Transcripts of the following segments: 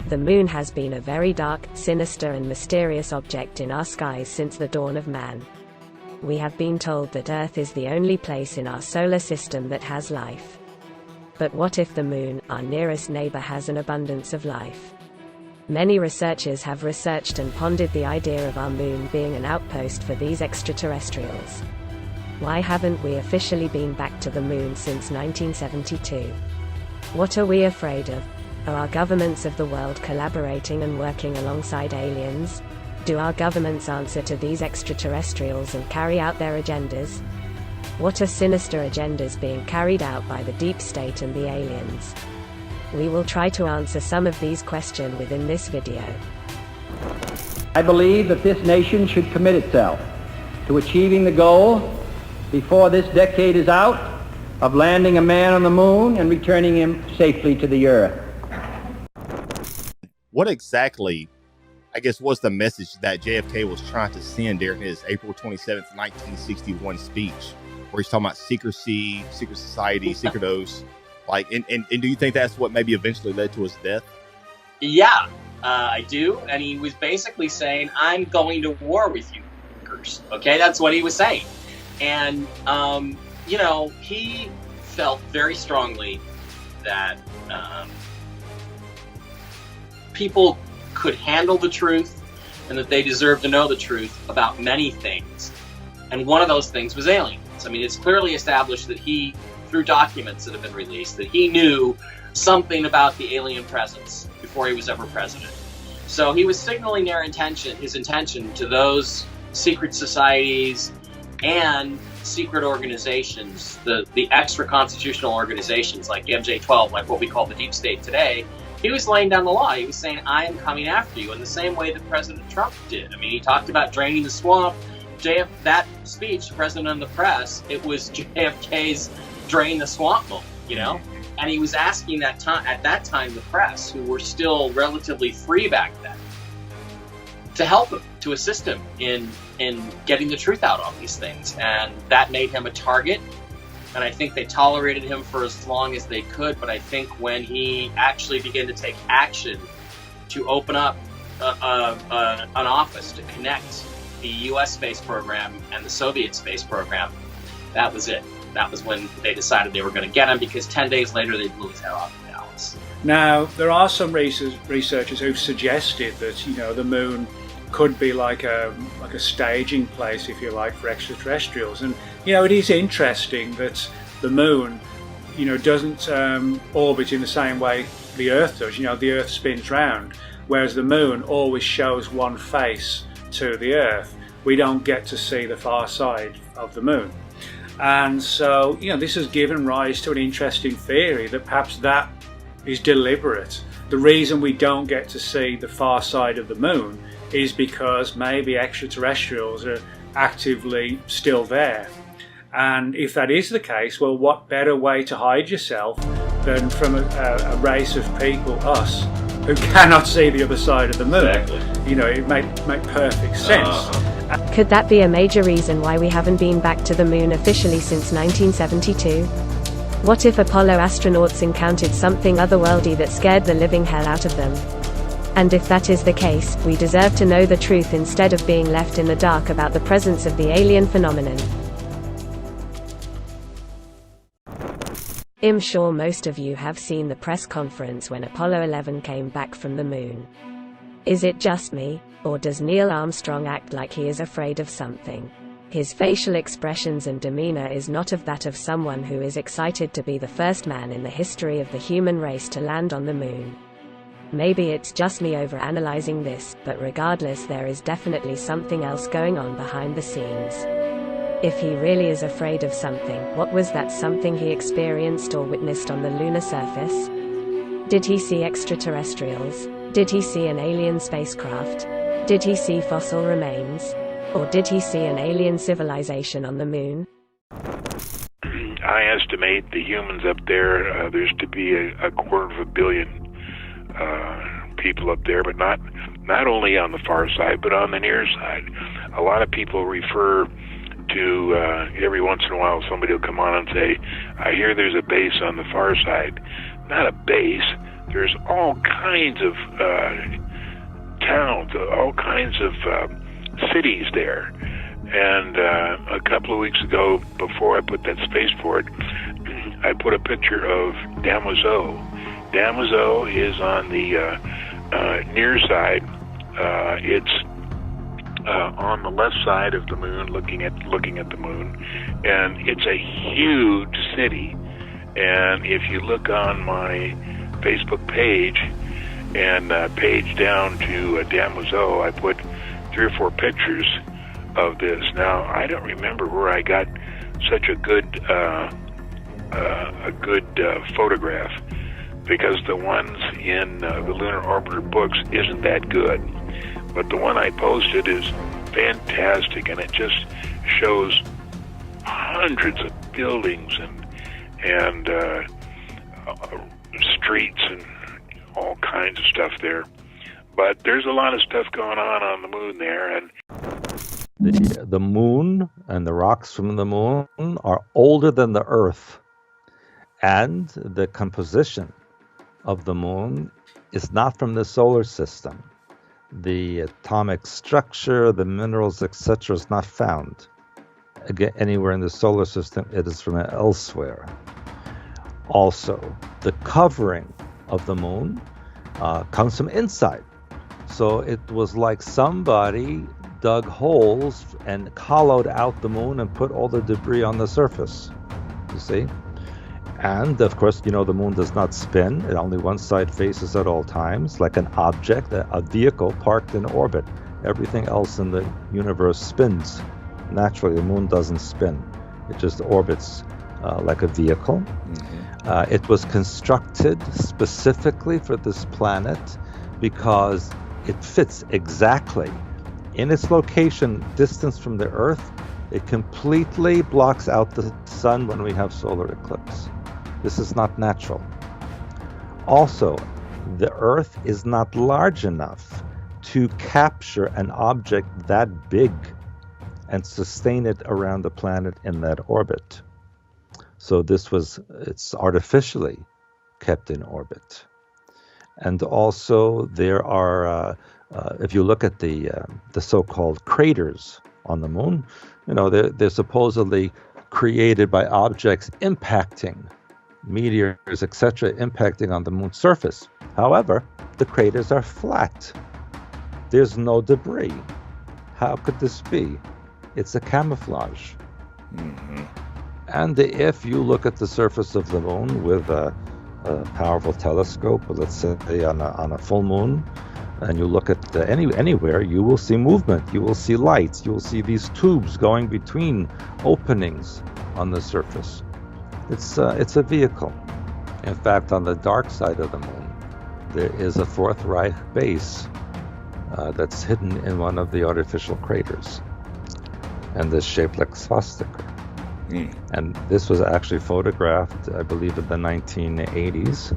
The moon has been a very dark, sinister and mysterious object in our skies since the dawn of man. We have been told that Earth is the only place in our solar system that has life. But what if the moon, our nearest neighbor, has an abundance of life? Many researchers have researched and pondered the idea of our moon being an outpost for these extraterrestrials. Why haven't we officially been back to the moon since 1972? What are we afraid of? Are our governments of the world collaborating and working alongside aliens? Do our governments answer to these extraterrestrials and carry out their agendas? What are sinister agendas being carried out by the deep state and the aliens? We will try to answer some of these questions within this video. I believe that this nation should commit itself to achieving the goal, before this decade is out, of landing a man on the moon and returning him safely to the earth. What exactly, I guess, was the message that JFK was trying to send during his April 27th, 1961 speech, where he's talking about secrecy, secret society, secret oaths? Like, and do you think that's what maybe eventually led to his death? Yeah, I do. And he was basically saying, I'm going to war with you. Okay, that's what he was saying. And, you know, he felt very strongly that people could handle the truth and that they deserved to know the truth about many things. And one of those things was aliens. I mean, it's clearly established that he, through documents that have been released, that he knew something about the alien presence before he was ever president. So he was signaling his intention to those secret societies and secret organizations, the extra-constitutional organizations like MJ-12, like what we call the deep state today. He was laying down the law. He was saying, I am coming after you, in the same way that President Trump did. I mean, he talked about draining the swamp. That speech, President of the Press, it was JFK's drain the swamp moment, you know? And he was asking at that time the press, who were still relatively free back then, to help him, to assist him in getting the truth out on these things. And that made him a target. And I think they tolerated him for as long as they could. But I think when he actually began to take action to open up an office to connect the U.S. space program and the Soviet space program, that was it. That was when they decided they were going to get him, because 10 days later they blew his head off in Dallas. Now, there are some researchers who've suggested that, you know, the moon could be like a staging place, if you like, for extraterrestrials. And, you know, it is interesting that the moon, you know, doesn't orbit in the same way the Earth does. You know, the Earth spins round, whereas the moon always shows one face to the Earth. We don't get to see the far side of the moon. And so, you know, this has given rise to an interesting theory that perhaps that is deliberate. The reason we don't get to see the far side of the moon is because maybe extraterrestrials are actively still there. And if that is the case, well, what better way to hide yourself than from a race of people, us, who cannot see the other side of the moon? Exactly. You know, it make perfect sense. Could that be a major reason why we haven't been back to the moon officially since 1972? What if Apollo astronauts encountered something otherworldly that scared the living hell out of them? And if that is the case, we deserve to know the truth instead of being left in the dark about the presence of the alien phenomenon. I'm sure most of you have seen the press conference when Apollo 11 came back from the moon. Is it just me, or does Neil Armstrong act like he is afraid of something? His facial expressions and demeanor is not of that of someone who is excited to be the first man in the history of the human race to land on the moon. Maybe it's just me overanalyzing this, but regardless, there is definitely something else going on behind the scenes. If he really is afraid of something, what was that something he experienced or witnessed on the lunar surface? Did he see extraterrestrials? Did he see an alien spacecraft? Did he see fossil remains? Or did he see an alien civilization on the moon? I estimate the humans up there, there's to be a 250 million people up there, but not only on the far side, but on the near side. A lot of people refer to, every once in a while somebody will come on and say, I hear there's a base on the far side. Not a base, there's all kinds of towns, all kinds of cities there. And a couple of weeks ago, before I put that spaceport, I put a picture of Damoiseau. Damoiseau is on the near side. It's on the left side of the moon, looking at the moon, and it's a huge city. And if you look on my Facebook page and page down to Damoiseau, I put 3 or 4 pictures of this. Now, I don't remember where I got such a good photograph, because the ones in the Lunar Orbiter books isn't that good. But the one I posted is fantastic, and it just shows hundreds of buildings and streets and all kinds of stuff there. But there's a lot of stuff going on the moon there, and the moon and the rocks from the moon are older than the Earth, and the composition of the moon is not from the solar system. The atomic structure, the minerals, etc., is not found again anywhere in the solar system. It is from elsewhere. Also, the covering of the moon comes from inside. So it was like somebody dug holes and hollowed out the moon and put all the debris on the surface, you see? And of course, the moon does not spin. It only one side faces at all times, like an object, a vehicle parked in orbit. Everything else in the universe spins. Naturally, the moon doesn't spin. It just orbits like a vehicle. Mm-hmm. It was constructed specifically for this planet because it fits exactly in its location, distance from the Earth. It completely blocks out the sun when we have solar eclipse. This is not natural. Also, the Earth is not large enough to capture an object that big and sustain it around the planet in that orbit. So it's artificially kept in orbit. And also there are, if you look at the so-called craters on the moon, they're supposedly created by objects impacting, meteors, etc., impacting on the moon's surface. However, the craters are flat. There's no debris. How could this be? It's a camouflage. Mm-hmm. And if you look at the surface of the moon with a powerful telescope, let's say on a full moon, and you look at anywhere, you will see movement, you will see lights, you will see these tubes going between openings on the surface. It's a vehicle. In fact, on the dark side of the moon, there is a Fourth Reich base that's hidden in one of the artificial craters, and is shaped like swastika. And this was actually photographed, I believe, in the 1980s.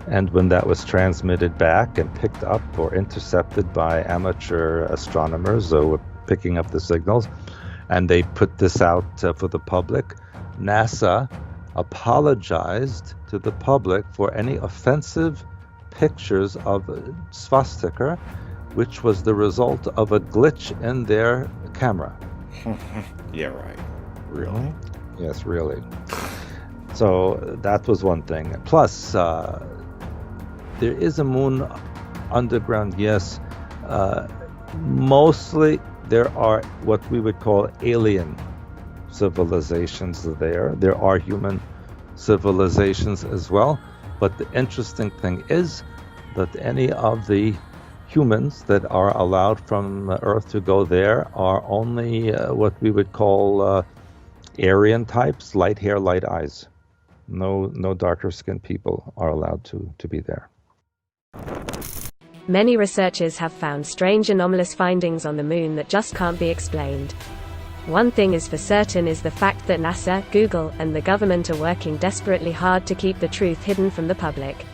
And when that was transmitted back and picked up or intercepted by amateur astronomers who were picking up the signals, and they put this out for the public, NASA apologized to the public for any offensive pictures of swastika, which was the result of a glitch in their camera. Yeah, right. Really? Yes, really. So that was one thing. Plus, there is a moon underground, yes. Mostly there are what we would call alien civilizations there. There are human civilizations as well. But the interesting thing is that any of the humans that are allowed from Earth to go there are only what we would call Aryan types, light hair, light eyes. No darker skinned people are allowed to be there. Many researchers have found strange anomalous findings on the moon that just can't be explained. One thing is for certain is the fact that NASA, Google, and the government are working desperately hard to keep the truth hidden from the public.